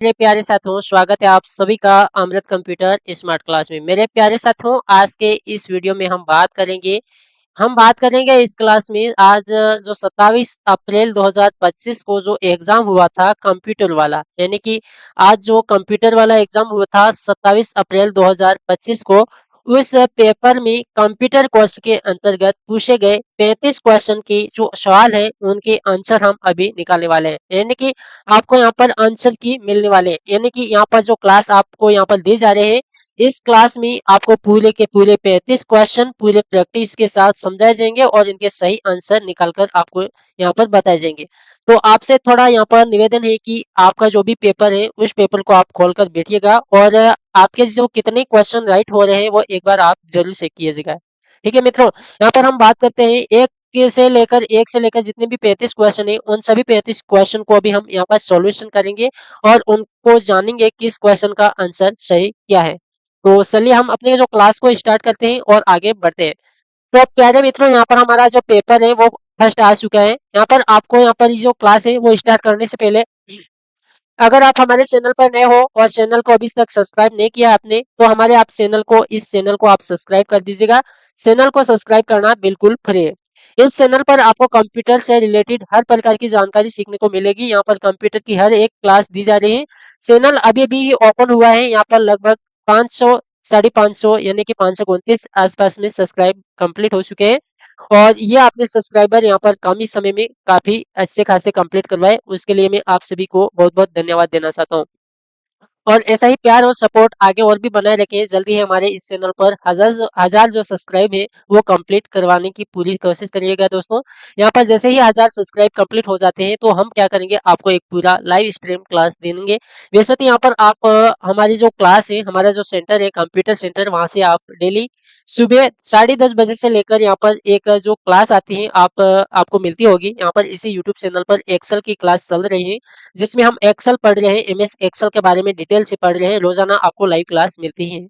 मेरे प्यारे साथियों, स्वागत है आप सभी का अमृत कंप्यूटर स्मार्ट क्लास में। मेरे प्यारे साथियों, आज के इस वीडियो में हम बात करेंगे इस क्लास में आज जो 27 अप्रैल 2025 को जो एग्जाम हुआ था कंप्यूटर वाला, यानी कि आज जो कंप्यूटर वाला एग्जाम हुआ था 27 अप्रैल 2025 को, उस पेपर में कंप्यूटर कोर्स के अंतर्गत पूछे गए 35 क्वेश्चन के जो सवाल हैं उनके आंसर हम अभी निकालने वाले हैं। यानी कि आपको यहाँ पर आंसर की मिलने वाले हैं, यानी कि यहाँ पर जो क्लास आपको यहाँ पर दी जा रहे हैं, इस क्लास में आपको पूरे के पूरे 35 क्वेश्चन पूरे प्रैक्टिस के साथ समझाए जाएंगे और इनके सही आंसर निकालकर आपको यहाँ पर बताए जाएंगे। तो आपसे थोड़ा यहाँ पर निवेदन है कि आपका जो भी पेपर है उस पेपर को आप खोलकर बैठिएगा और आपके जो कितने क्वेश्चन राइट हो रहे हैं वो एक बार आप जरूर चेक कीजिएगा। ठीक है मित्रों, यहाँ पर हम बात करते हैं एक से लेकर जितने भी 35 क्वेश्चन है उन सभी 35 क्वेश्चन को अभी हम यहाँ पर सॉल्यूशन करेंगे और उनको जानेंगे किस क्वेश्चन का आंसर सही क्या है। तो चलिए हम अपने जो क्लास को स्टार्ट करते हैं और आगे बढ़ते हैं। तो प्यारे मित्रों, यहाँ पर हमारा जो पेपर है वो फर्स्ट आ चुका है। यहाँ पर आपको यहाँ पर जो क्लास है वो स्टार्ट करने से पहले अगर आप हमारे चैनल पर नए हो और चैनल को अभी तक सब्सक्राइब नहीं किया आपने, तो हमारे आप चैनल को इस चैनल को आप सब्सक्राइब कर दीजिएगा। चैनल को सब्सक्राइब करना बिल्कुल फ्री है। इस चैनल पर आपको कंप्यूटर से रिलेटेड हर प्रकार की जानकारी सीखने को मिलेगी। यहाँ पर कंप्यूटर की हर एक क्लास दी जा रही है। चैनल अभी भी ओपन हुआ है। यहाँ पर लगभग 500 550 यानी कि 529 आसपास में सब्सक्राइब कंप्लीट हो चुके हैं और ये आपने सब्सक्राइबर यहाँ पर कम ही समय में काफी अच्छे खासे कंप्लीट करवाए, उसके लिए मैं आप सभी को बहुत बहुत धन्यवाद देना चाहता हूँ। और ऐसा ही प्यार और सपोर्ट आगे और भी बनाए रखें। जल्दी ही हमारे इस चैनल पर हजार जो सब्सक्राइब है वो कंप्लीट करवाने की पूरी कोशिश करिएगा दोस्तों। यहाँ पर जैसे ही 1000 सब्सक्राइब कंप्लीट हो जाते हैं तो हम क्या करेंगे, आपको एक पूरा लाइव स्ट्रीम क्लास देंगे। वैसे तो यहाँ पर आप हमारी जो क्लास है, हमारा जो सेंटर है कंप्यूटर सेंटर, वहाँ से आप डेली सुबह 10:30 बजे से लेकर यहाँ पर एक जो क्लास आती है आपको मिलती होगी। यहाँ पर इसी यूट्यूब चैनल पर एक्सेल की क्लास चल रही है जिसमें हम एक्सेल पढ़ रहे हैं, एमएस एक्सेल के बारे में डिटेल से पढ़ रहे हैं। रोजाना आपको लाइव क्लास मिलती है।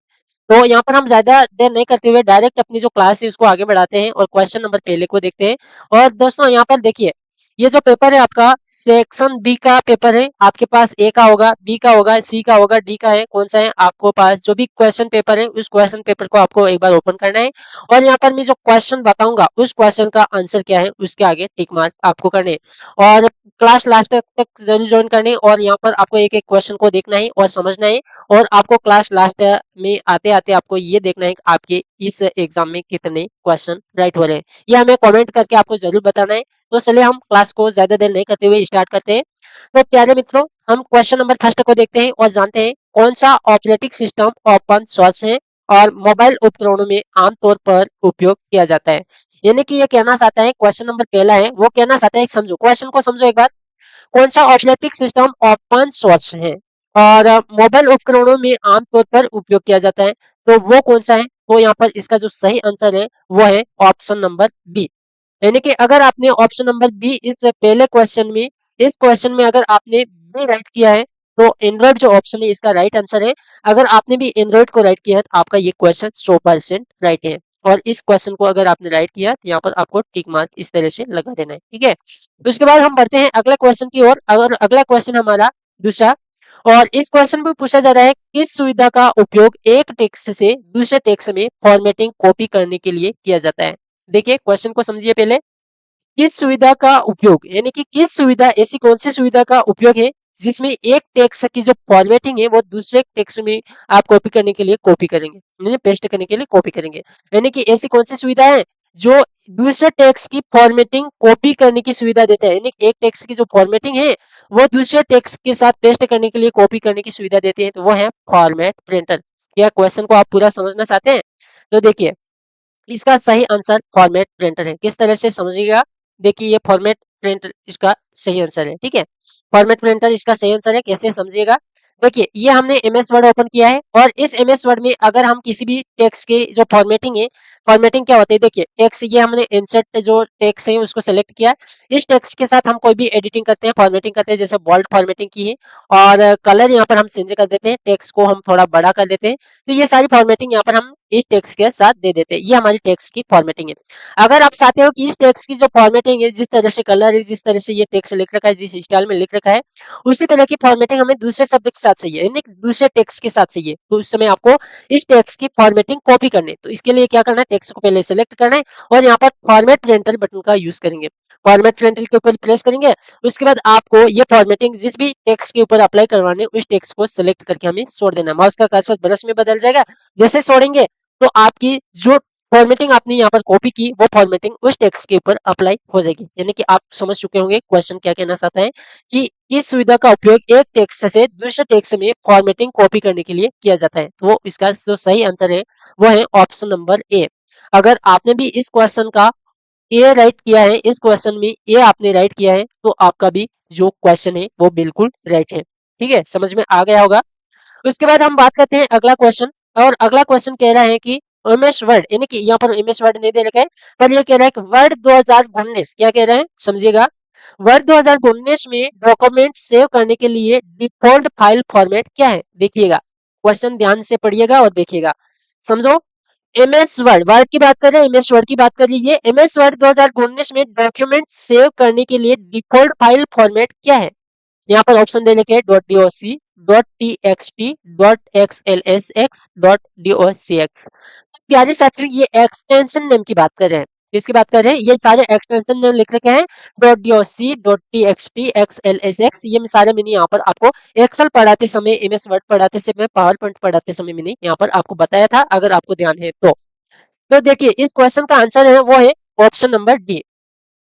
तो यहाँ पर हम ज्यादा देर नहीं करते हुए डायरेक्ट अपनी जो क्लास है उसको आगे बढ़ाते हैं और क्वेश्चन नंबर पहले को देखते हैं। और दोस्तों यहाँ पर देखिए, ये जो पेपर है आपका सेक्शन बी का पेपर है। आपके पास ए का होगा, बी का होगा, सी का होगा, डी का है, कौन सा है आपको पास जो भी क्वेश्चन पेपर है उस क्वेश्चन पेपर को आपको एक बार ओपन करना है और यहाँ पर मैं जो क्वेश्चन बताऊंगा उस क्वेश्चन का आंसर क्या है उसके आगे टिक मार्क आपको करने हैं। और क्लास लास्ट तक जरूर ज्वाइन करने और यहाँ पर आपको एक एक क्वेश्चन को देखना है और समझना है और आपको क्लास लास्ट में आते आते आपको ये देखना है कि आपके इस एग्जाम में कितने क्वेश्चन राइट हो रहे हैं। ये हमें कमेंट करके आपको जरूर बताना है। तो चलिए हम क्लास को ज्यादा देर नहीं करते हुए स्टार्ट करते हैं। तो प्यारे मित्रों, हम क्वेश्चन नंबर फर्स्ट को देखते हैं और जानते हैं कौन सा ऑपरेटिंग सिस्टम ओपन सोर्स है और मोबाइल उपकरणों में आमतौर पर उपयोग किया जाता है। यानी कि ये कहना चाहता है, क्वेश्चन नंबर पहला है वो कहना चाहता है, समझो क्वेश्चन को समझो एक बार। कौन सा ऑपरेटिंग सिस्टम ओपन सोर्स है और मोबाइल उपकरणों में आमतौर पर उपयोग किया जाता है, तो वो कौन सा है? तो यहाँ पर इसका जो सही आंसर है वो है ऑप्शन नंबर बी। यानी कि अगर आपने ऑप्शन नंबर बी इस पहले क्वेश्चन में, इस क्वेश्चन में अगर आपने बी राइट किया है तो एंड्रॉइड जो ऑप्शन है इसका राइट आंसर है। अगर आपने भी एंड्रॉइड को राइट किया है तो आपका ये क्वेश्चन 100% राइट है। और इस क्वेश्चन को अगर आपने राइट किया तो यहाँ पर आपको टिक मार्क इस तरह से लगा देना है। ठीक है, तो उसके बाद हम बढ़ते हैं अगला क्वेश्चन की ओर। अगर अगला क्वेश्चन हमारा दूसरा, और इस क्वेश्चन में पूछा जा रहा है किस सुविधा का उपयोग एक टेक्स्ट से दूसरे टेक्स्ट में फॉर्मेटिंग कॉपी करने के लिए किया जाता है। देखिए क्वेश्चन को समझिए पहले। किस सुविधा का उपयोग, यानी कि किस सुविधा, ऐसी कौन सी सुविधा का उपयोग है जिसमें एक टेक्स्ट की जो फॉर्मेटिंग है वो दूसरे टेक्स्ट में आप कॉपी करने के लिए कॉपी करेंगे, यानी पेस्ट करने के लिए कॉपी करेंगे। यानी कि ऐसी कौन सी सुविधा है जो दूसरे टेक्स्ट की फॉर्मेटिंग कॉपी करने की सुविधा देता है। यानी एक टेक्स्ट की जो फॉर्मेटिंग है वो दूसरे टेक्स्ट के साथ पेस्ट करने के लिए कॉपी करने की सुविधा देती है, तो वो है फॉर्मेट प्रिंटर। क्या क्वेश्चन को आप पूरा समझना चाहते हैं? तो देखिए, इसका सही आंसर फॉर्मेट प्रिंटर है। किस तरह से समझिएगा, देखिए ये फॉर्मेट प्रिंटर इसका सही आंसर है। ठीक है, फॉर्मेट प्रिंटर इसका सही आंसर है। कैसे समझिएगा, देखिए ये हमने एमएस वर्ड ओपन किया है और इस एमएस वर्ड में अगर हम किसी भी टेक्स्ट की जो फॉर्मेटिंग है, फॉर्मेटिंग क्या होती है, देखिए टेक्स्ट ये हमने इंसर्ट जो टेक्स्ट है उसको सेलेक्ट किया। इस टेक्स्ट के साथ हम कोई भी एडिटिंग करते हैं, फॉर्मेटिंग करते हैं, जैसे बोल्ड फॉर्मेटिंग की है और कलर यहाँ पर हम चेंज कर देते हैं, टेक्स्ट को हम थोड़ा बड़ा कर देते हैं। तो ये सारी फॉर्मेटिंग यहाँ पर हम इस टेक्स्ट के साथ दे देते हैं। ये हमारी टेक्स्ट की फॉर्मेटिंग है। अगर आप चाहते हो कि इस टेक्स्ट की जो फॉर्मेटिंग है, जिस तरह से कलर है, जिस तरह से ये टेक्स्ट लिख रखा है, जिस स्टाइल में लिख रखा है, उसी तरह की फॉर्मेटिंग हमें दूसरे शब्द के साथ चाहिए, यानी दूसरे टेक्स्ट के साथ चाहिए, तो उस समय आपको इस टेक्स्ट की फॉर्मेटिंग कॉपी करनी है। तो इसके लिए क्या करना है, टेक्स्ट को पहले सेलेक्ट करना है और यहाँ पर फॉर्मेट रेंटल बटन का यूज करेंगे। फॉर्मेट रेंटल के ऊपर प्रेस करेंगे, उसके बाद आपको ये फॉर्मेटिंग जिस भी टेक्स्ट के ऊपर अप्लाई करवाने उस टेक्स्ट को सिलेक्ट करके हमें छोड़ देना है। माउस का कर्सर ब्रश में बदल जाएगा, जैसे छोड़ेंगे तो आपकी जो फॉर्मेटिंग आपने यहाँ पर कॉपी की वो फॉर्मेटिंग उस टेक्स्ट के ऊपर अप्लाई हो जाएगी। यानी कि आप समझ चुके होंगे क्वेश्चन क्या कहना चाहता है कि इस सुविधा का उपयोग एक टेक्स्ट से दूसरे टेक्स्ट में फॉर्मेटिंग कॉपी करने के लिए किया जाता है। तो वो इसका जो सही आंसर है वो है ऑप्शन नंबर ए। अगर आपने भी इस क्वेश्चन का ए राइट किया है, इस क्वेश्चन में ए आपने राइट किया है, तो आपका भी जो क्वेश्चन है वो बिल्कुल राइट है। ठीक है, समझ में आ गया होगा। उसके बाद हम बात करते हैं अगला क्वेश्चन, और अगला क्वेश्चन कह रहा है कि एमएस वर्ड, यानी कि यहाँ पर एमएस वर्ड नहीं दे रखा है, पर ये कह रहा है कि वर्ड 2019 क्या कह रहा है समझिएगा। वर्ड 2019 में डॉक्यूमेंट सेव करने के लिए डिफॉल्ट फाइल फॉर्मेट क्या है, देखिएगा क्वेश्चन ध्यान से पढ़िएगा और देखिएगा, समझो। एमएस वर्ड, वर्ड की बात कर रहे हैं, एमएस वर्ड की बात कर लीजिए। एमएस वर्ड 2019 में डॉक्यूमेंट सेव करने के लिए डिफॉल्ट फाइल फॉर्मेट क्या है। यहाँ पर ऑप्शन दे रखे हैं .doc, .txt, .xlsx, .docx। प्यारे साथियों, ये एक्सटेंशन नेम की बात कर रहे हैं, किसकी बात कर रहे हैं, ये सारे एक्सटेंशन नेम लिख रखे हैं .doc, .txt, xlsx। ये सारे मैंने यहाँ पर आपको एक्सेल पढ़ाते समय, एमएस वर्ड पढ़ाते समय, पावर पॉइंट पढ़ाते समय मैंने यहाँ पर आपको बताया था, अगर आपको ध्यान है तो देखिए इस क्वेश्चन का आंसर है वो है option number D,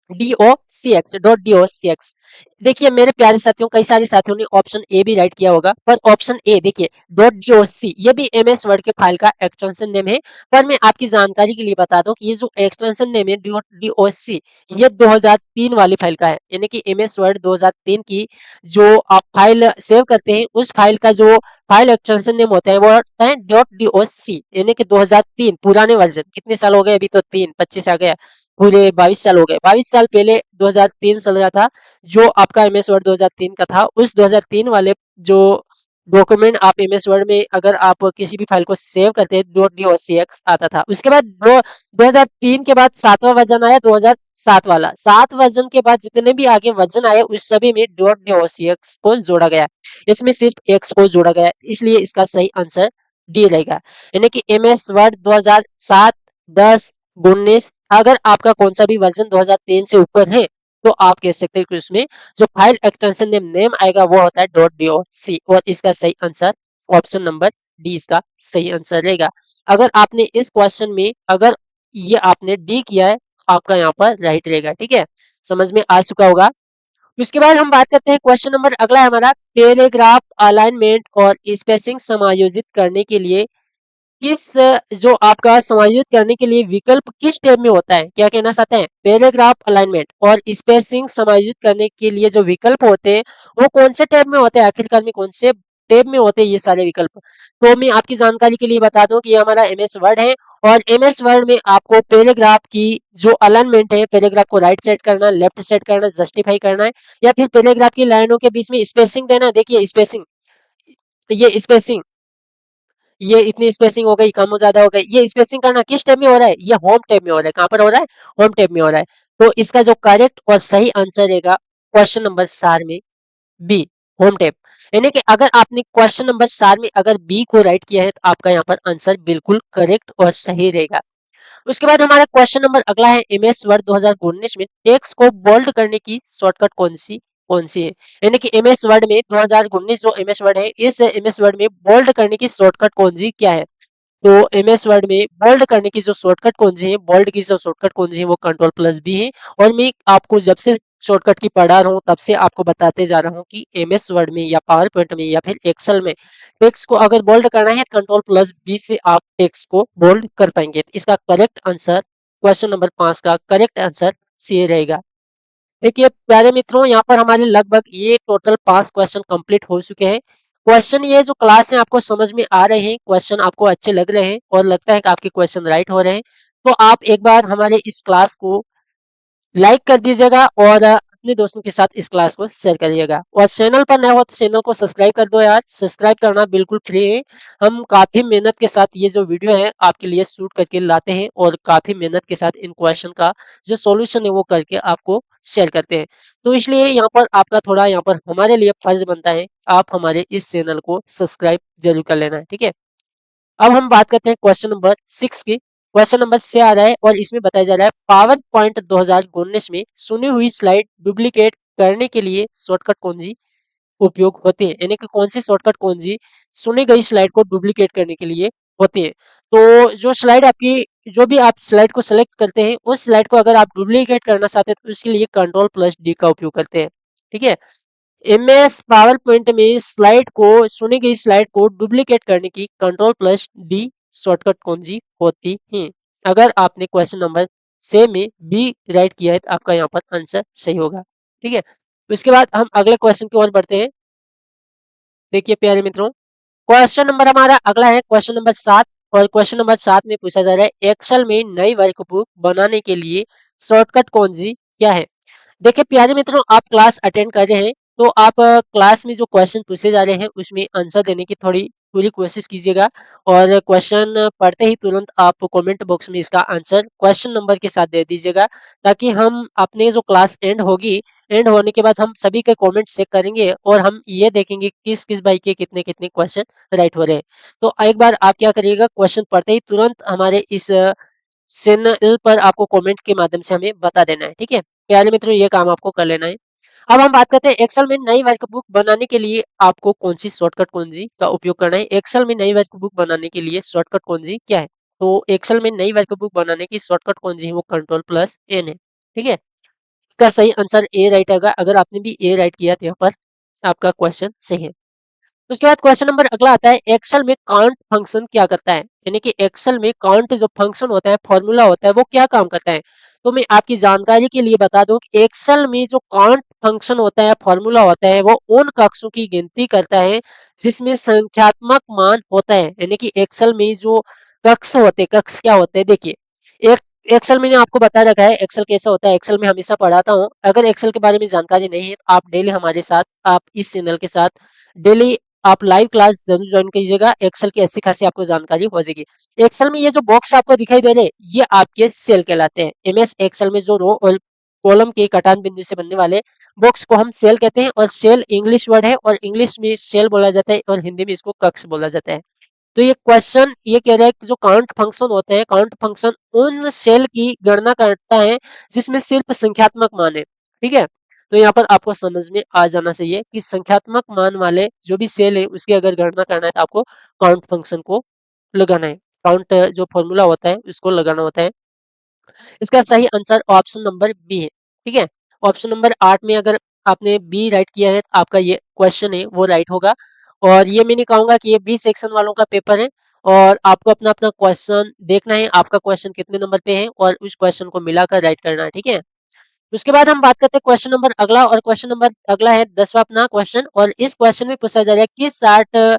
DOCX, .docx। देखिए मेरे प्यारे साथियों, कई सारे साथियों ने ऑप्शन ए भी राइट किया होगा, पर ऑप्शन ए देखिए .doc ये भी एमएस वर्ड के फाइल का एक्सटेंशन नेम है। पर मैं आपकी जानकारी के लिए बता दूं कि ये जो एक्सटेंशन नेम है .doc ये 2003 वाली फाइल का है, यानी कि एमएस वर्ड 2003 की जो आप फाइल सेव करते हैं उस फाइल का जो फाइल एक्सटेंशन नेम होता है वो होता है .doc, यानी कि 2003 पुराने वर्जन। कितने साल हो गए, अभी तो 25 आ गया, पूरे 22 साल हो गए। 22 साल पहले 2003 चल रहा था, जो आपका एमएस वर्ड 2003 का था, उस 2003 वाले जो डॉक्यूमेंट आप एमएस वर्ड में अगर आप किसी भी फाइल को सेव करते हैं .docx आता था। उसके बाद 2003 के बाद 7वां वर्जन आया, 2007 वाला। 7 वर्जन के बाद जितने भी आगे वर्जन आए उस सभी में .docx को जोड़ा गया, इसमें सिर्फ x को जोड़ा गया, इसलिए इसका सही आंसर डी रहेगा। यानी कि एमएस वर्ड 2007, 10, 19, अगर आपका कौन सा भी वर्जन 2003 से ऊपर है तो आप कह सकते हैं कि उसमें जो फाइल एक्सटेंशन नेम आएगा वो होता है .doc, और इसका सही आंसर ऑप्शन नंबर डी इसका सही आंसर रहेगा। अगर आपने इस क्वेश्चन में अगर ये आपने डी किया है, आपका यहाँ पर राइट रहेगा। ठीक है, समझ में आ चुका होगा। उसके बाद हम बात करते हैं क्वेश्चन नंबर अगला है हमारा, पैराग्राफ अलाइनमेंट और स्पेसिंग समायोजित करने के लिए किस जो आपका समायोजित करने के लिए विकल्प किस टैब में होता है, क्या कहना चाहते हैं। पैराग्राफ अलाइनमेंट और स्पेसिंग समायोजित करने के लिए जो विकल्प होते हैं वो कौन से टैब में होते हैं, आखिरकार में कौन से टैब में होते हैं ये सारे विकल्प। तो मैं आपकी जानकारी के लिए बता दूं कि ये हमारा एमएस वर्ड है, और एमएस वर्ड में आपको पैराग्राफ की जो अलाइनमेंट है, पैराग्राफ को राइट सेट करना, लेफ्ट सेट करना, जस्टिफाई करना है, या फिर पैराग्राफ की लाइनों के बीच में स्पेसिंग देना। देखिए स्पेसिंग, ये स्पेसिंग, ये इतनी स्पेसिंग हो गई, कम हो ज्यादा हो गई, ये स्पेसिंग करना किस टैब में हो रहा है, ये होम टैब में हो रहा है। कहां पर हो रहा है, होम टैब में हो रहा है। तो इसका जो करेक्ट और सही आंसर रहेगा क्वेश्चन नंबर 4 में बी, होम टैब। यानी कि अगर आपने क्वेश्चन नंबर 4 में अगर बी को राइट किया है तो आपका यहाँ पर आंसर बिल्कुल करेक्ट और सही रहेगा। उसके बाद हमारा क्वेश्चन नंबर अगला है, एमएस वर्ड 2019 में टेक्स्ट को बोल्ड करने की शॉर्टकट कौन सी है। यानी कि एमएस वर्ड में 2019 जो एमएस वर्ड है, इस एमएस वर्ड में बोल्ड करने की शॉर्टकट कौन सी क्या है। तो एमएस वर्ड में बोल्ड करने की जो शॉर्टकट कौन सी है, बोल्ड की जो शॉर्टकट कौन सी है वो कंट्रोल+B है। और मैं आपको जब से शॉर्टकट की पढ़ा रहा हूँ तब से आपको बताते जा रहा हूँ कि एमएस वर्ड में या पावर पॉइंट में या फिर एक्सेल में टेक्स्ट को अगर बोल्ड करना है कंट्रोल+B से आप टेक्स्ट को बोल्ड कर पाएंगे। तो इसका करेक्ट आंसर क्वेश्चन नंबर 5 का करेक्ट आंसर सी रहेगा। देखिए प्यारे मित्रों, यहाँ पर हमारे लगभग ये टोटल 5 क्वेश्चन कंप्लीट हो चुके हैं। क्वेश्चन ये जो क्लास है आपको समझ में आ रहे हैं, क्वेश्चन आपको अच्छे लग रहे हैं और लगता है कि आपके क्वेश्चन राइट हो रहे हैं, तो आप एक बार हमारे इस क्लास को लाइक कर दीजिएगा और अपने दोस्तों के साथ इस क्लास को शेयर करिएगा। और चैनल पर नया हो तो चैनल को सब्सक्राइब कर दो यार, सब्सक्राइब करना बिल्कुल फ्री है। हम काफी मेहनत के साथ ये जो वीडियो है आपके लिए शूट करके लाते हैं और काफी मेहनत के साथ इन क्वेश्चन का जो सॉल्यूशन है वो करके आपको शेयर करते हैं। तो इसलिए यहाँ पर आपका थोड़ा यहाँ पर हमारे लिए फर्ज बनता है, आप हमारे इस चैनल को सब्सक्राइब जरूर कर लेना है, ठीक है। अब हम बात करते हैं क्वेश्चन नंबर 6 की। क्वेश्चन नंबर 6 आ रहा है और इसमें बताया जा रहा है पावर पॉइंट 2019 में सुनी हुई स्लाइड डुप्लीकेट करने के लिए शॉर्टकट कुंजी उपयोग होते हैं, यानी कि कौन सी शॉर्टकट कुंजी सुनी गई स्लाइड को डुप्लीकेट करने के लिए होती है। तो जो स्लाइड आपकी, जो भी आप स्लाइड को सेलेक्ट करते हैं उस स्लाइड को अगर आप डुप्लीकेट करना चाहते हैं तो उसके लिए कंट्रोल प्लस डी का उपयोग करते हैं, ठीक है। एमएस पावर पॉइंट में स्लाइड को, चुनी गई स्लाइड को डुप्लीकेट करने की कंट्रोल प्लस डी शॉर्टकट कुंजी होती है। अगर आपने क्वेश्चन नंबर 6 में बी राइट किया है तो आपका यहाँ पर आंसर सही होगा, ठीक है। उसके बाद हम अगले क्वेश्चन की ओर बढ़ते हैं। देखिए प्यारे मित्रों, क्वेश्चन नंबर हमारा अगला है क्वेश्चन नंबर 7। और क्वेश्चन नंबर 7 में पूछा जा रहा है एक्सेल में नई वर्कबुक बनाने के लिए शॉर्टकट कुंजी क्या है। देखिए प्यारे मित्रों, आप क्लास अटेंड कर रहे हैं तो आप क्लास में जो क्वेश्चन पूछे जा रहे हैं उसमें आंसर देने की थोड़ी पूरी कोशिश कीजिएगा। और क्वेश्चन पढ़ते ही तुरंत आप कमेंट बॉक्स में इसका आंसर क्वेश्चन नंबर के साथ दे दीजिएगा, ताकि हम अपने जो क्लास एंड होगी, एंड होने के बाद हम सभी के कमेंट चेक करेंगे और हम ये देखेंगे किस किस भाई के कितने कितने क्वेश्चन राइट हो रहे हैं। तो एक बार आप क्या करिएगा, क्वेश्चन पढ़ते ही तुरंत हमारे इस चैनल पर आपको कमेंट के माध्यम से हमें बता देना है, ठीक है प्यारे मित्रों, ये काम आपको कर लेना है। अब हम बात करते हैं एक्सेल में नई वर्कबुक बनाने के लिए आपको कौन सी शॉर्टकट कुंजी का उपयोग करना है। एक्सेल में नई वर्कबुक बनाने के लिए शॉर्टकट कुंजी क्या है। तो एक्सेल में नई वर्कबुक बनाने की शॉर्टकट कुंजी है वो कंट्रोल प्लस एन है, ठीक है। इसका सही आंसर ए राइट होगा। अगर आपने भी ए राइट किया तो यहाँ पर आपका क्वेश्चन सही है। उसके बाद क्वेश्चन नंबर अगला आता है एक्सेल में काउंट फंक्शन क्या करता है, यानी कि एक्सेल में काउंट जो फंक्शन होता है, फॉर्मूला होता है, वो क्या काम करता है। तो मैं आपकी जानकारी के लिए बता दूं कि एक्सेल में जो काउंट फंक्शन होता है, फॉर्मूला होता है, वो उन कक्षों की गिनती करता है जिसमें संख्यात्मक मान होता है। यानी कि एक्सेल में जो कक्ष होते हैं, कक्ष क्या होते हैं, देखिए एक एक्सेल मैंने आपको बता रखा है एक्सेल कैसा होता है, एक्सेल में हमेशा पढ़ाता हूँ। अगर एक्सेल के बारे में जानकारी नहीं है तो आप डेली हमारे साथ, आप इस चैनल के साथ डेली आप लाइव क्लास जरूर ज्वाइन कीजिएगा। एक्सेल की अच्छी खासी आपको जानकारी हो जाएगी। एक्सेल में ये जो बॉक्स आपको दिखाई दे रहे हैं ये आपके सेल कहलाते हैं। एमएस एक्सेल में जो रो और कॉलम के कटान बिंदु से बनने वाले बॉक्स को हम सेल कहते हैं। और सेल इंग्लिश वर्ड है और इंग्लिश में सेल बोला जाता है और हिंदी में इसको कक्ष बोला जाता है। तो ये क्वेश्चन ये कह रहा है कि जो काउंट फंक्शन होते हैं, काउंट फंक्शन उन सेल की गणना करता है जिसमें सिर्फ संख्यात्मक मान है, ठीक है। तो यहाँ पर आपको समझ में आ जाना चाहिए कि संख्यात्मक मान वाले जो भी सेल है उसकी अगर गणना करना है तो आपको काउंट फंक्शन को लगाना है, काउंट जो फॉर्मूला होता है उसको लगाना होता है। इसका सही आंसर ऑप्शन नंबर बी है, ठीक है। ऑप्शन नंबर 8 में अगर आपने बी राइट किया है तो आपका ये क्वेश्चन है वो राइट होगा। और ये मैं नहीं कहूंगा कि ये बी सेक्शन वालों का पेपर है और आपको अपना अपना क्वेश्चन देखना है, आपका क्वेश्चन कितने नंबर पे है और उस क्वेश्चन को मिलाकर राइट करना है, ठीक है। उसके बाद हम बात करते हैं क्वेश्चन नंबर अगला। और क्वेश्चन नंबर अगला है 10वां अपना क्वेश्चन। और इस क्वेश्चन में पूछा जा रहा है कि 60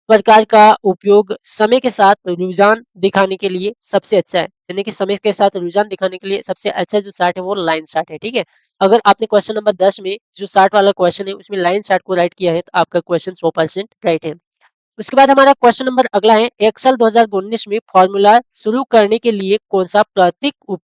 प्रकार का उपयोग समय के साथ रुझान दिखाने के लिए सबसे अच्छा है, यानी कि समय के साथ रुझान दिखाने के लिए सबसे अच्छा जो चार्ट है वो लाइन चार्ट है, ठीक है। अगर आपने क्वेश्चन नंबर 10 में जो 60 वाला क्वेश्चन है उसमें लाइन चार्ट को राइट किया है तो आपका क्वेश्चन 100% राइट है। उसके बाद हमारा क्वेश्चन नंबर अगला है एक्सेल 2019 में फॉर्मूला शुरू करने के लिए कौन सा प्रतीक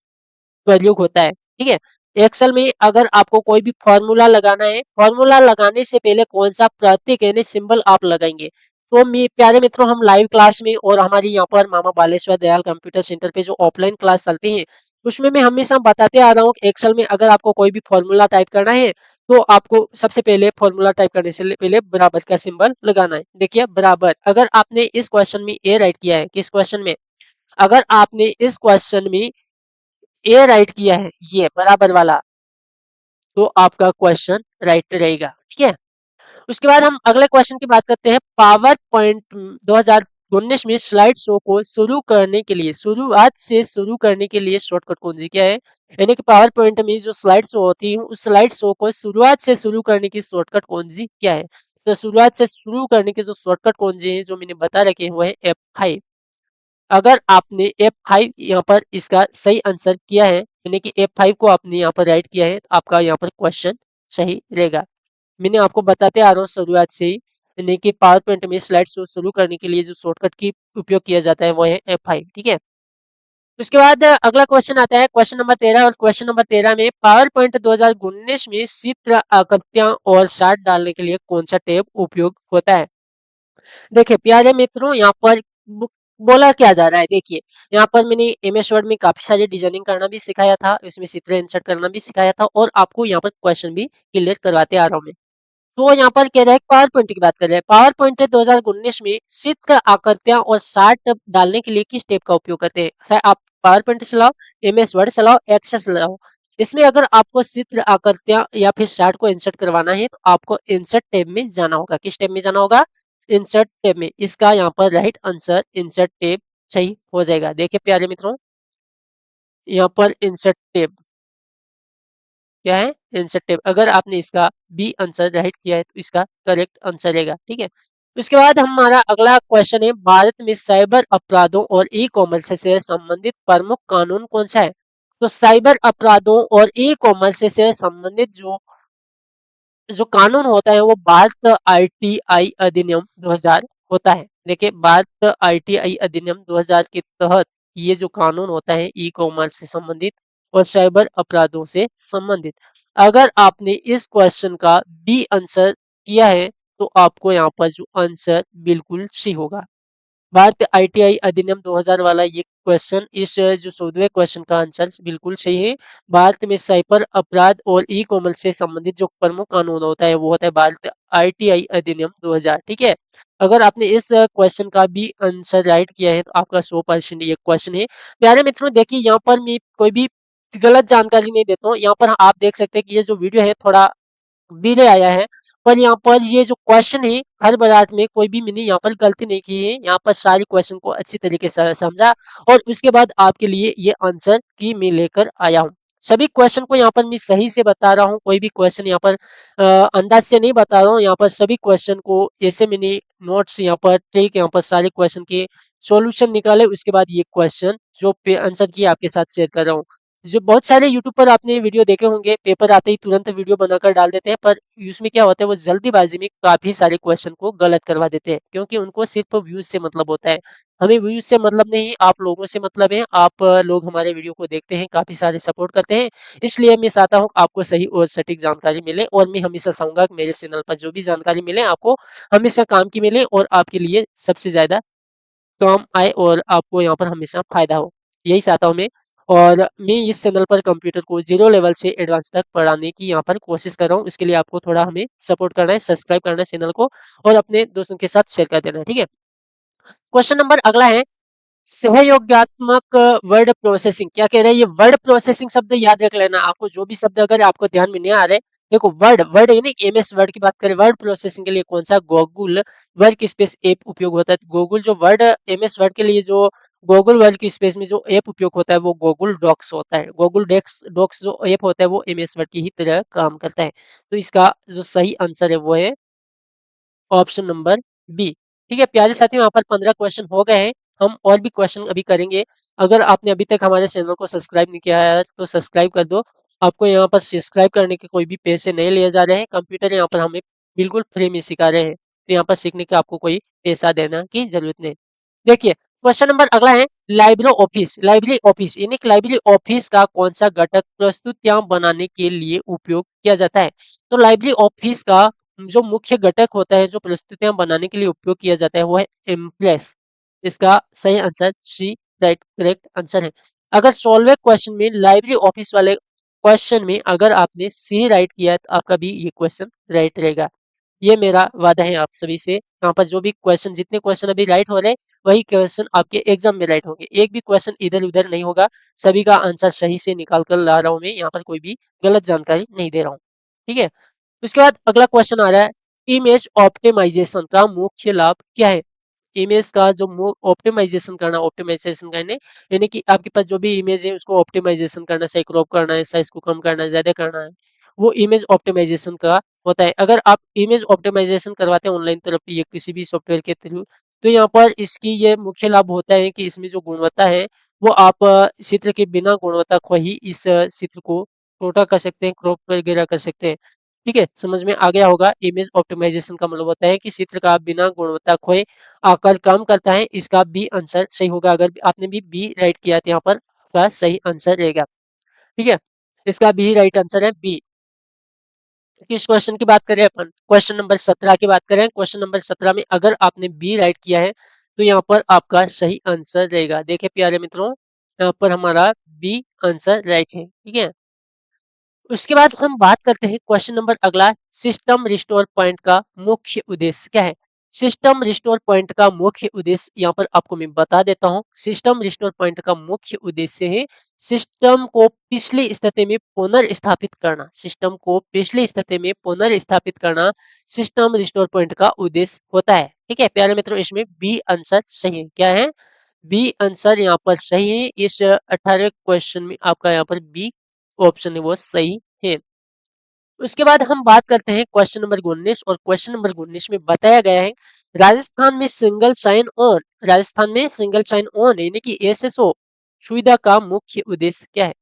प्रयोग होता है, ठीक है। एक्सेल में अगर आपको कोई भी फॉर्मूला लगाना है, फॉर्मूला लगाने से पहले कौन सा प्रतीक यानी सिंबल आप लगाएंगे। तो प्यारे मित्रों, हम लाइव क्लास में और हमारी यहाँ पर मामा बालेश्वर दयाल कंप्यूटर सेंटर पे जो ऑफलाइन क्लास चलती है उसमें मैं हमेशा बताते आ रहा हूँ कि एक्सेल में अगर आपको कोई भी फॉर्मूला टाइप करना है तो आपको सबसे पहले फॉर्मूला टाइप करने से पहले बराबर का सिंबल लगाना है। देखिए बराबर, अगर आपने इस क्वेश्चन में ए राइट किया है, किस क्वेश्चन में, अगर आपने इस क्वेश्चन में ए राइट किया है ये बराबर वाला, तो आपका क्वेश्चन राइट रहेगा, ठीक है। उसके बाद हम अगले क्वेश्चन की बात करते हैं पावर पॉइंट 2019 में स्लाइड शो को शुरू करने के लिए, शुरुआत से शुरू करने के लिए शॉर्टकट कुंजी क्या है। यानी कि पावर पॉइंट में जो स्लाइड शो होती है उस स्लाइड शो को शुरुआत से शुरू करने की शॉर्टकट कुंजी क्या है। तो शुरुआत से शुरू करने की जो शॉर्टकट कुंजी है जो मैंने बता रखे हैं वो है F5। अगर आपने F5 यहाँ पर इसका सही आंसर किया है, यानी कि F5 को आपने यहाँ पर राइट किया है, तो आपका यहाँ पर क्वेश्चन सही रहेगा। मैंने आपको बताते आ रहा हूँ शुरुआत से ही, यानी कि पावर पॉइंट में स्लाइड शो शुरू करने के लिए जो शॉर्टकट की उपयोग किया जाता है वो है F5, ठीक है। उसके बाद अगला क्वेश्चन आता है क्वेश्चन नंबर 13, और क्वेश्चन नंबर 13 में पावर पॉइंट 2019 में चित्र आकृतियां और चार्ट डालने के लिए कौन सा टैब उपयोग होता है। देखिए प्यारे मित्रों, यहाँ पर बोला क्या जा रहा है, देखिए यहाँ पर मैंने एमएस वर्ड में काफी सारी डिजाइनिंग करना भी सिखाया था, इसमें चित्र इंसर्ट करना भी सिखाया था, और आपको यहाँ पर क्वेश्चन भी क्लियर करवाते आ रहा हूँ मैं। तो यहाँ पर कह रहा है पावर पॉइंट की बात कर रहे हैं, पावर पॉइंट 2019 में चित्र आकृतियां और चार्ट डालने के लिए किस टेप का उपयोग करते हैं। चाहे आप पावर पॉइंट चलाओ, एमएस वर्ड चलाओ, एक्सेस चलाओ, इसमें अगर आपको चित्र आकृतियां या फिर चार्ट को इंसर्ट करवाना है तो आपको इंसर्ट टेब में जाना होगा। किस टेब में जाना होगा? इंसर्ट टेब में। इसका यहाँ पर राइट आंसर इंसर्ट टेब सही हो जाएगा। देखिए प्यारे मित्रों, यहाँ पर इंसर्ट टेब क्या है, इंसर्ट टेब। अगर आपने इसका बी आंसर राइट किया है तो इसका करेक्ट आंसर रहेगा, ठीक है। उसके बाद हमारा अगला क्वेश्चन है, भारत में साइबर अपराधों और ई कॉमर्स से संबंधित प्रमुख कानून कौन सा है। तो साइबर अपराधों और ई कॉमर्स से संबंधित जो जो कानून होता है वो भारत आईटीआई अधिनियम 2000 होता है। देखिए भारत आईटीआई अधिनियम 2000 के तहत ये जो कानून होता है ई कॉमर्स से संबंधित और साइबर अपराधों से संबंधित। अगर आपने इस क्वेश्चन का बी आंसर किया है तो आपको यहाँ पर जो आंसर बिल्कुल सही होगा। भारतीय आईटीआई अधिनियम 2000 वाला ये क्वेश्चन, इस जो 14वें क्वेश्चन का आंसर बिल्कुल सही है। भारत में साइबर अपराध और ई कॉमर्स से संबंधित जो प्रमुख कानून होता है वो होता है भारतीय आईटीआई अधिनियम 2000, ठीक है। अगर आपने इस क्वेश्चन का भी आंसर राइट किया है तो आपका 100% ये क्वेश्चन है। प्यारे मित्रों देखिए, यहाँ पर मैं कोई भी गलत जानकारी नहीं देता हूँ। यहाँ पर आप देख सकते हैं कि ये जो वीडियो है थोड़ा डिले आया है, पर यहाँ पर ये जो क्वेश्चन है हर बार में कोई भी मैंने यहाँ पर गलती नहीं की है। यहाँ पर सारे क्वेश्चन को अच्छी तरीके से समझा और उसके बाद आपके लिए ये आंसर की मैं लेकर आया हूँ। सभी क्वेश्चन को यहाँ पर मैं सही से बता रहा हूँ, कोई भी क्वेश्चन यहाँ पर अंदाज से नहीं बता रहा हूँ। यहाँ पर सभी क्वेश्चन को ऐसे मैंने नोट्स यहाँ पर ट्रिक, यहाँ पर सारे क्वेश्चन के सॉल्यूशन निकाले, उसके बाद ये क्वेश्चन जो आंसर किए आपके साथ शेयर कर रहा हूँ। जो बहुत सारे यूट्यूब पर आपने वीडियो देखे होंगे, पेपर आते ही तुरंत वीडियो बनाकर डाल देते हैं, पर उसमें क्या होता है वो जल्दीबाजी में काफी सारे क्वेश्चन को गलत करवा देते हैं, क्योंकि उनको सिर्फ व्यूज से मतलब होता है। हमें व्यूज से मतलब नहीं, आप लोगों से मतलब है। आप लोग हमारे वीडियो को देखते हैं, काफी सारे सपोर्ट करते हैं, इसलिए मैं चाहता हूँ आपको सही और सटीक जानकारी मिले, और मैं हमेशा चाहूंगा कि मेरे चैनल पर जो भी जानकारी मिले आपको हमेशा काम की मिले और आपके लिए सबसे ज्यादा काम आए और आपको यहाँ पर हमेशा फायदा हो, यही चाहता हूँ मैं। और मैं इस चैनल पर कंप्यूटर को जीरो लेवल से एडवांस तक पढ़ाने की यहाँ पर कोशिश कर रहा हूँ। इसके लिए आपको थोड़ा हमें सपोर्ट करना है, सब्सक्राइब करना है चैनल को और अपने दोस्तों के साथ शेयर कर देना है, ठीक है। क्वेश्चन नंबर अगला है, सहयोगात्मक वर्ड प्रोसेसिंग क्या कह रहा है। ये वर्ड प्रोसेसिंग शब्द याद रख लेना। आपको जो भी शब्द अगर आपको ध्यान में नहीं आ रहे, देखो वर्ड वर्ड यानी एमएस वर्ड की बात करें, वर्ड प्रोसेसिंग के लिए कौन सा गूगल वर्क स्पेस ऐप उपयोग होता है। गूगल जो वर्ड एमएस वर्ड के लिए जो गूगल वर्क स्पेस में जो ऐप उपयोग होता है वो गूगल डॉक्स होता है। गूगल डेक्स डॉक्स जो ऐप होता है वो एमएस वर्ड की ही तरह काम करता है। तो इसका जो सही आंसर है वो है ऑप्शन नंबर बी, ठीक है। प्यारे साथियों, यहाँ पर 15 क्वेश्चन हो गए हैं, हम और भी क्वेश्चन अभी करेंगे। अगर आपने अभी तक हमारे चैनल को सब्सक्राइब नहीं किया है तो सब्सक्राइब कर दो। आपको यहाँ पर सब्सक्राइब करने के कोई भी पैसे नहीं लिए जा रहे हैं, कंप्यूटर यहाँ पर हमें बिल्कुल फ्री में सिखा रहे हैं, तो यहाँ पर सीखने का आपको कोई पैसा देना की जरूरत नहीं। देखिए क्वेश्चन नंबर अगला है, लाइब्रेरी ऑफिस यानी कि लाइब्रेरी ऑफिस का कौन सा घटक प्रस्तुतियां बनाने के लिए उपयोग किया जाता है। तो लाइब्रेरी ऑफिस का जो मुख्य घटक होता है जो प्रस्तुतियां बनाने के लिए उपयोग किया जाता है वो है इम्प्रेस। इसका सही answer C right correct answer है। अगर 16वें क्वेश्चन में लाइब्रेरी ऑफिस वाले क्वेश्चन में अगर आपने सी राइट किया है तो आपका भी ये क्वेश्चन राइट रहेगा। ये मेरा वादा है आप सभी से। यहाँ पर जो भी क्वेश्चन, जितने क्वेश्चन अभी राइट हो रहे हैं वही क्वेश्चन आपके एग्जाम में राइट होंगे, एक भी क्वेश्चन इधर उधर नहीं होगा। सभी का आंसर सही से निकाल कर ला रहा हूँ मैं, यहाँ पर कोई भी गलत जानकारी नहीं दे रहा हूँ, ठीक है। उसके बाद अगला क्वेश्चन आ रहा है, इमेज ऑप्टिमाइजेशन का मुख्य लाभ क्या है। इमेज का जो ऑप्टिमाइजेशन करने यानी कि आपके पास जो भी इमेज है उसको ऑप्टिमाइजेशन करना, चाहे क्रॉप करना है, साइज को कम करना है, ज्यादा करना है, वो इमेज ऑप्टिमाइजेशन का होता है। अगर आप इमेज ऑप्टिमाइजेशन करवाते हैं ऑनलाइन तरफ या किसी भी सॉफ्टवेयर के थ्रू, तो यहाँ पर इसकी ये मुख्य लाभ होता है कि इसमें जो गुणवत्ता है वो आप चित्र के बिना गुणवत्ता खो ही इस चित्र को छोटा कर सकते हैं, क्रॉप वगैरह कर सकते हैं। ठीक है, समझ में आ गया होगा। इमेज ऑप्टिमाइजेशन का मतलब होता है कि चित्र का बिना गुणवत्ता खोए आकार कम करता है। इसका बी आंसर सही होगा। अगर आपने भी बी राइट किया तो यहाँ पर आपका सही आंसर रहेगा। ठीक है, इसका बी राइट आंसर है बी। किस क्वेश्चन की बात करें अपन, क्वेश्चन नंबर 17 की बात करें। क्वेश्चन नंबर 17 में अगर आपने बी राइट किया है तो यहाँ पर आपका सही आंसर रहेगा। देखिए प्यारे मित्रों, यहाँ पर हमारा बी आंसर राइट है। ठीक है, उसके बाद हम बात करते हैं क्वेश्चन नंबर अगला, सिस्टम रिस्टोर पॉइंट का मुख्य उद्देश्य क्या है। सिस्टम रिस्टोर पॉइंट का मुख्य उद्देश्य यहाँ पर आपको मैं बता देता हूँ। सिस्टम रिस्टोर पॉइंट का मुख्य उद्देश्य है सिस्टम को पिछली स्थिति में पुनर्स्थापित करना। सिस्टम को पिछली स्थिति में पुनर्स्थापित करना सिस्टम रिस्टोर पॉइंट का उद्देश्य होता है। ठीक है प्यारे मित्रों, इसमें बी आंसर सही है। क्या है, बी आंसर यहाँ पर सही है। इस 18 क्वेश्चन में आपका यहाँ पर बी ऑप्शन है वो सही है। उसके बाद हम बात करते हैं क्वेश्चन नंबर 19, और क्वेश्चन नंबर 19 में बताया गया है राजस्थान में सिंगल साइन ऑन, राजस्थान में सिंगल साइन ऑन यानी कि एसएसओ सुविधा का मुख्य उद्देश्य क्या है।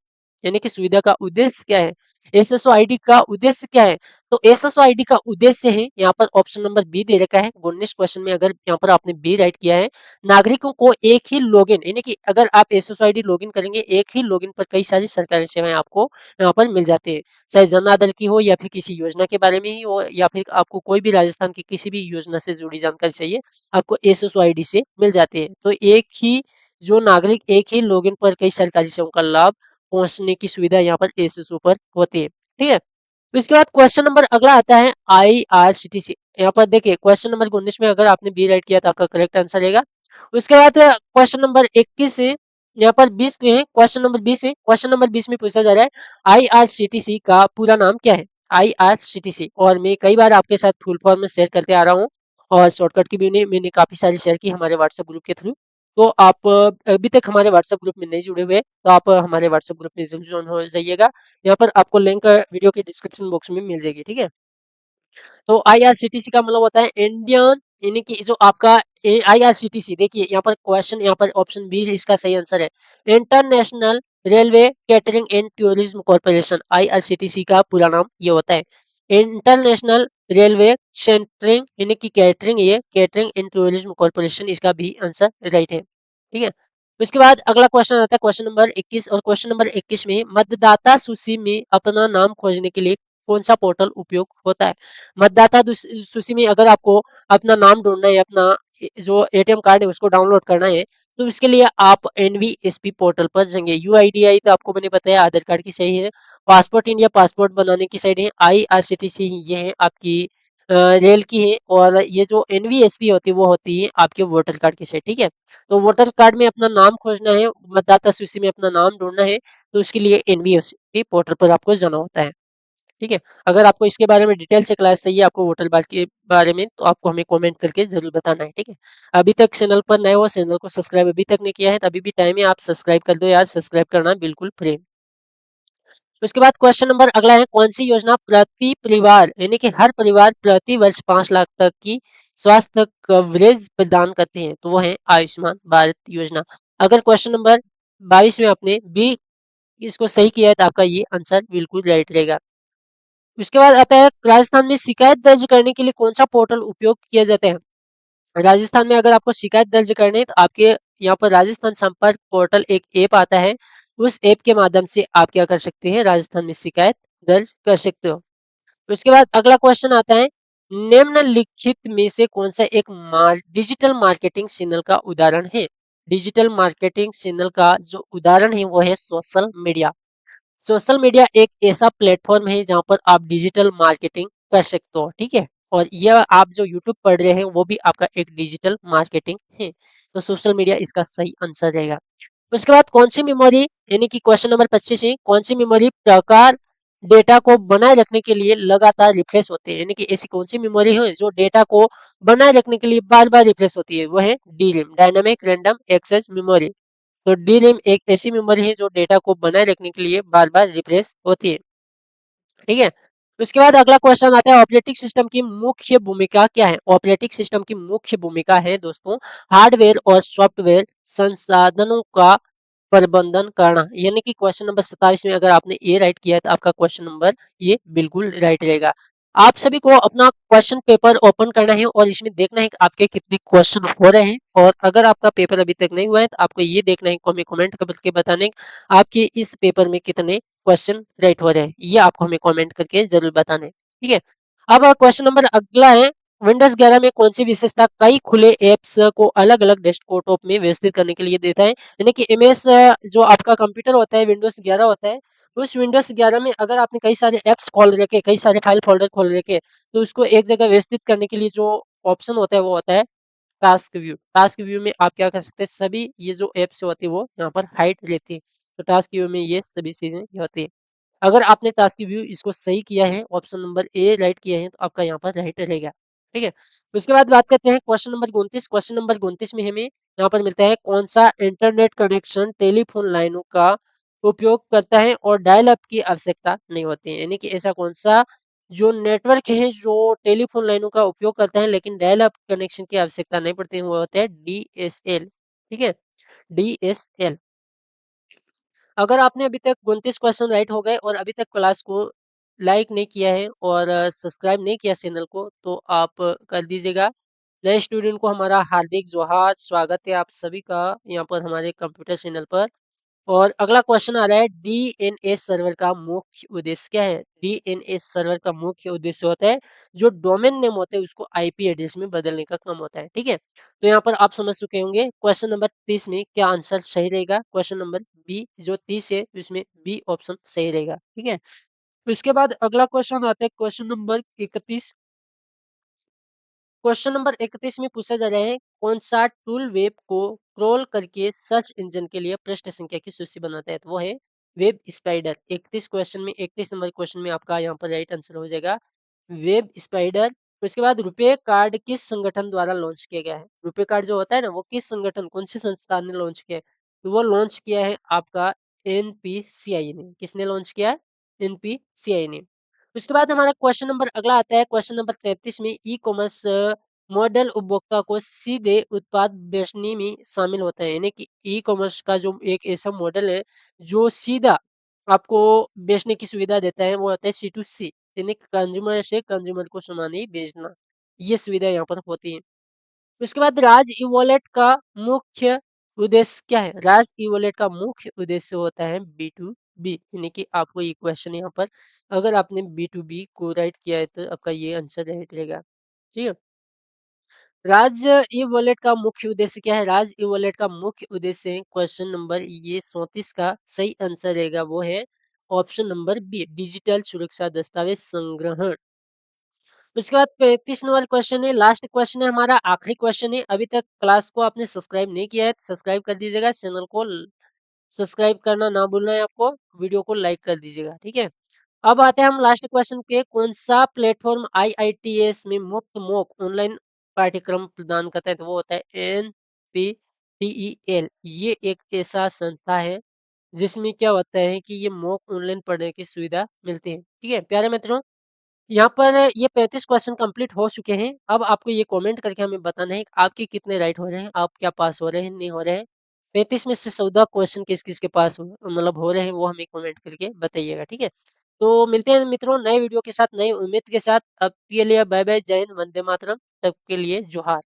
यानी कि सुविधा का उद्देश्य क्या है, एसएसओ आईडी का उद्देश्य क्या है। तो एसएसओ आईडी का उद्देश्य है, यहाँ पर ऑप्शन नंबर बी दे रखा है 19 क्वेश्चन में। अगर यहाँ पर आपने बी राइट किया है, नागरिकों को एक ही लॉगिन, यानी कि अगर आप एसएसओ आईडी लॉगिन करेंगे एक ही लॉगिन पर कई सारी सरकारी सेवाएं आपको यहाँ पर मिल जाती है। चाहे जन आदर की हो या फिर किसी योजना के बारे में ही हो, या फिर आपको कोई भी राजस्थान की किसी भी योजना से जुड़ी जानकारी चाहिए, आपको एसएसओ आईडी से मिल जाती है। तो एक ही जो नागरिक एक ही लॉगिन पर कई सरकारी सेवाओं का लाभ पहुंचने की सुविधा यहाँ पर एसएसओ पर होती है। ठीक है, तो इसके बाद क्वेश्चन नंबर अगला आता है आईआरसीटीसी। यहाँ पर देखिए क्वेश्चन नंबर 19 में अगर आपने बी राइट किया तो आपका करेक्ट आंसर रहेगा। उसके बाद क्वेश्चन नंबर 21 से यहाँ पर 20 के हैं, क्वेश्चन नंबर 20 है। क्वेश्चन नंबर 20 में पूछा जा रहा है आईआरसीटीसी का पूरा नाम क्या है। आईआरसीटीसी, और मैं कई बार आपके साथ फुल फॉर्म में शेयर करते आ रहा हूँ, और शॉर्टकट की भी मैंने काफी सारी शेयर की हमारे व्हाट्सएप ग्रुप के थ्रू। तो आप अभी तक हमारे व्हाट्सएप ग्रुप में नहीं जुड़े हुए तो आप हमारे व्हाट्सएप ग्रुप में जरूर ज्वाइन हो जाइएगा। यहाँ पर आपको लिंक वीडियो के डिस्क्रिप्शन बॉक्स में मिल जाएगी। ठीक है, तो आईआरसीटीसी का मतलब होता है इंडियन, यानी कि जो आपका आईआरसीटीसी, देखिए यहाँ पर क्वेश्चन, यहाँ पर ऑप्शन बी इसका सही आंसर है। International railway catering and tourism corporation, IRCTC का पूरा नाम ये होता है। इंटरनेशनल रेलवे सेंटरिंग यानी कि कैटरिंग, ये कैटरिंग एंड टूरिज्म कॉर्पोरेशन, इसका भी आंसर राइट है। ठीक है, उसके बाद अगला क्वेश्चन आता है क्वेश्चन नंबर 21, और क्वेश्चन नंबर 21 में मतदाता सूची में अपना नाम खोजने के लिए कौन सा पोर्टल उपयोग होता है। मतदाता सूची में अगर आपको अपना नाम ढूंढना है, अपना जो एटीएम कार्ड है उसको डाउनलोड करना है, तो इसके लिए आप एनवीएसपी पोर्टल पर जाएंगे। यूआईडीआई तो आपको मैंने बताया आधार कार्ड की सही है। पासपोर्ट इंडिया पासपोर्ट बनाने की साइड है। आईआरसीटीसी ये है आपकी रेल की है, और ये जो एनवीएसपी होती है वो होती है आपके वोटर कार्ड की साइड। ठीक है, तो वोटर कार्ड में अपना नाम खोजना है, मतदाता सूची में अपना नाम ढूंढना है, तो उसके लिए एनवीएसपी पोर्टल पर आपको जाना होता है। ठीक है, अगर आपको इसके बारे में डिटेल से क्लास चाहिए आपको वोटर कार्ड के बारे में, तो आपको हमें कमेंट करके जरूर बताना है। ठीक है, अभी तक चैनल पर नए हो, चैनल को सब्सक्राइब अभी तक नहीं किया है तो अभी भी टाइम है, आप सब्सक्राइब कर दो यार, सब्सक्राइब करना बिल्कुल फ्री है। उसके बाद क्वेश्चन नंबर अगला है, कौन सी योजना प्रति परिवार यानी कि हर परिवार प्रति वर्ष 5 लाख तक की स्वास्थ्य कवरेज प्रदान करते हैं। तो वो है आयुष्मान भारत योजना। अगर क्वेश्चन नंबर 22 में आपने बी इसको सही किया है तो आपका ये आंसर बिल्कुल राइट रहेगा। उसके बाद आता है राजस्थान में शिकायत दर्ज करने के लिए कौन सा पोर्टल उपयोग किया जाता है। राजस्थान में अगर आपको शिकायत दर्ज करनी है तो आपके यहाँ पर राजस्थान संपर्क पोर्टल एक ऐप आता है, उस ऐप के माध्यम से आप क्या कर सकते हैं, राजस्थान में शिकायत दर्ज कर सकते हो। उसके बाद अगला क्वेश्चन आता है, निम्नलिखित में से कौन सा एक डिजिटल मार्केटिंग चैनल का उदाहरण है। डिजिटल मार्केटिंग चैनल का जो उदाहरण है वो है सोशल मीडिया। सोशल मीडिया एक ऐसा प्लेटफॉर्म है जहां पर आप डिजिटल मार्केटिंग कर सकते हो। ठीक है, और यह आप जो यूट्यूब पढ़ रहे हैं वो भी आपका एक डिजिटल मार्केटिंग है। तो सोशल मीडिया इसका सही आंसर रहेगा। उसके बाद कौन सी मेमोरी, यानी कि क्वेश्चन नंबर 25 है, कौन सी मेमोरी प्रकार डेटा को बनाए रखने के लिए लगातार रिफ्रेश होते हैं। यानी कि ऐसी कौन सी मेमोरी है जो डेटा को बनाए रखने के लिए बार बार रिफ्रेश होती है, वो है डीरैम, डायनामिक रैंडम एक्सेस मेमोरी। तो डीरैम एक ऐसी मेमोरी है जो डेटा को बनाए रखने के लिए बार बार रिफ्रेश होती है। ठीक है, उसके बाद अगला क्वेश्चन आता है, ऑपरेटिंग सिस्टम की मुख्य भूमिका क्या है। ऑपरेटिंग सिस्टम की मुख्य भूमिका है दोस्तों हार्डवेयर और सॉफ्टवेयर संसाधनों का प्रबंधन करना। यानी कि क्वेश्चन नंबर 27 में अगर आपने ए राइट किया है तो आपका क्वेश्चन नंबर ये बिल्कुल राइट रहेगा। आप सभी को अपना क्वेश्चन पेपर ओपन करना है और इसमें देखना है कि आपके कितने क्वेश्चन हो रहे हैं। और अगर आपका पेपर अभी तक नहीं हुआ है तो आपको ये देखना है, हमें कमेंट करके बताने आपके इस पेपर में कितने क्वेश्चन राइट हो रहे हैं। ये आपको हमें कमेंट करके जरूर बताना है, ठीक है। अब क्वेश्चन नंबर अगला है, विंडोज 11 में कौन सी विशेषता कई खुले एप्स को अलग अलग डेस्कटॉप में व्यवस्थित करने के लिए देता है। यानी कि एमएस जो आपका कंप्यूटर होता है, विंडोज 11 होता है, उस विंडोज 11 में अगर आपने कई सारे ऐप्स खोल रखे, कई सारे फाइल फोल्डर खोल रखे, तो उसको एक जगह व्यवस्थित करने के लिए जो ऑप्शन होता है वो होता है टास्क व्यू। टास्क व्यू में आप क्या कर सकते हैं, सभी ये जो ऐप्स होती है वो यहाँ पर हाइड रहती है। तो टास्क व्यू में ये सभी चीजें होती है। अगर आपने टास्क व्यू इसको सही किया है, ऑप्शन नंबर ए राइट किया है, तो आपका यहाँ पर राइट रहेगा, ठीक है। उसके बाद बात करते हैं क्वेश्चन नंबर 29। क्वेश्चन नंबर 29 में हमें यहाँ पर मिलता है, कौन सा इंटरनेट कनेक्शन टेलीफोन लाइनों का उपयोग करता है और डायल अप की आवश्यकता नहीं होती है। यानी कि ऐसा कौन सा जो नेटवर्क है जो टेलीफोन लाइनों का उपयोग करता है लेकिन डायल अप कनेक्शन की आवश्यकता नहीं पड़ती है, वो होता है डीएसएल, ठीक है, डीएसएल। अगर आपने अभी तक 29 क्वेश्चन राइट हो गए और अभी तक क्लास को लाइक नहीं किया है और सब्सक्राइब नहीं किया चैनल को, तो आप कर दीजिएगा। नए स्टूडेंट को हमारा हार्दिक जोहार, स्वागत है आप सभी का यहाँ पर हमारे कंप्यूटर चैनल पर। और अगला क्वेश्चन आ रहा है, डीएनएस सर्वर का मुख्य उद्देश्य क्या है। डीएनएस सर्वर का मुख्य उद्देश्य होता है, जो डोमेन नेम होते हैं उसको आईपी एड्रेस में बदलने का काम होता है, ठीक है। तो यहाँ पर आप समझ चुके होंगे क्वेश्चन नंबर 30 में क्या आंसर सही रहेगा। क्वेश्चन नंबर बी जो 30 है उसमें बी ऑप्शन सही रहेगा, ठीक है। उसके बाद अगला क्वेश्चन आता है क्वेश्चन नंबर 31। क्वेश्चन नंबर 31 में पूछा जा रहा है, कौन सा टूल वेब को क्रॉल करके सर्च इंजन के लिए पृष्ठ संख्या की सूची बनाता है। तो वो है वेब स्पाइडर। 31 क्वेश्चन में 31 नंबर क्वेश्चन में आपका यहाँ पर राइट आंसर हो जाएगा वेब स्पाइडर। उसके बाद रुपए कार्ड किस संगठन द्वारा लॉन्च किया गया है। रुपए कार्ड जो होता है ना, वो किस संगठन, कौन सी संस्था ने लॉन्च किया है। तो वो लॉन्च किया है आपका एनपीसीआई ने। किसने लॉन्च किया है, एनपीसीआई ने। उसके बाद हमारा क्वेश्चन नंबर अगला आता है क्वेश्चन नंबर 33 में, ई कॉमर्स मॉडल उपभोक्ता को सीधे उत्पाद बेचने में शामिल होता है। यानी कि ई कॉमर्स का जो एक ऐसा मॉडल है जो सीधा आपको बेचने की सुविधा देता है, वो होता है सी टू सी, यानी कंज्यूमर से कंज्यूमर को सामान ही बेचना, ये सुविधा यहाँ पर होती है। उसके बाद राज ई वॉलेट का मुख्य उद्देश्य क्या है। राज ई वॉलेट का मुख्य उद्देश्य होता है बी टू बी, यानी कि आपको ये क्वेश्चन यहाँ पर अगर आपने बी टू बी को राइट किया है तो आपका ये आंसर राइट रहेगा, ठीक है। राज ई वॉलेट का मुख्य उद्देश्य क्या है। राज ई वॉलेट का मुख्य उद्देश्य है, क्वेश्चन नंबर ये 34 का सही आंसर रहेगा, वो है ऑप्शन नंबर बी, डिजिटल सुरक्षा दस्तावेज संग्रहण। उसके बाद 35 नंबर क्वेश्चन है, लास्ट क्वेश्चन है हमारा, आखिरी क्वेश्चन है। अभी तक क्लास को आपने सब्सक्राइब नहीं किया है तो सब्सक्राइब कर दीजिएगा, चैनल को सब्सक्राइब करना ना भूलना है आपको, वीडियो को लाइक कर दीजिएगा, ठीक है। अब आते हैं हम लास्ट क्वेश्चन पे, कौन सा प्लेटफॉर्म आईआईटीएस में मुफ्त मॉक ऑनलाइन पाठ्यक्रम प्रदान करता है। तो वो होता है एनपीटीईएल। ये एक ऐसा संस्था है जिसमें क्या होता है कि ये मॉक ऑनलाइन पढ़ने की सुविधा मिलती है, ठीक है प्यारे मित्रों। यहाँ पर ये 35 क्वेश्चन कंप्लीट हो चुके हैं। अब आपको ये कमेंट करके हमें बताना है कि आपके कितने राइट हो रहे हैं, आप क्या पास हो रहे हैं, नहीं हो रहे हैं। 35 में से 14 क्वेश्चन किस-किस के पास मतलब हो रहे हैं, वो हमें कमेंट करके बताइएगा, ठीक है। तो मिलते हैं मित्रों नए वीडियो के साथ, नई उम्मीद के साथ। अब के लिए बाय बाय, जय हिंद, वंदे मातरम। तब के लिए जोहार।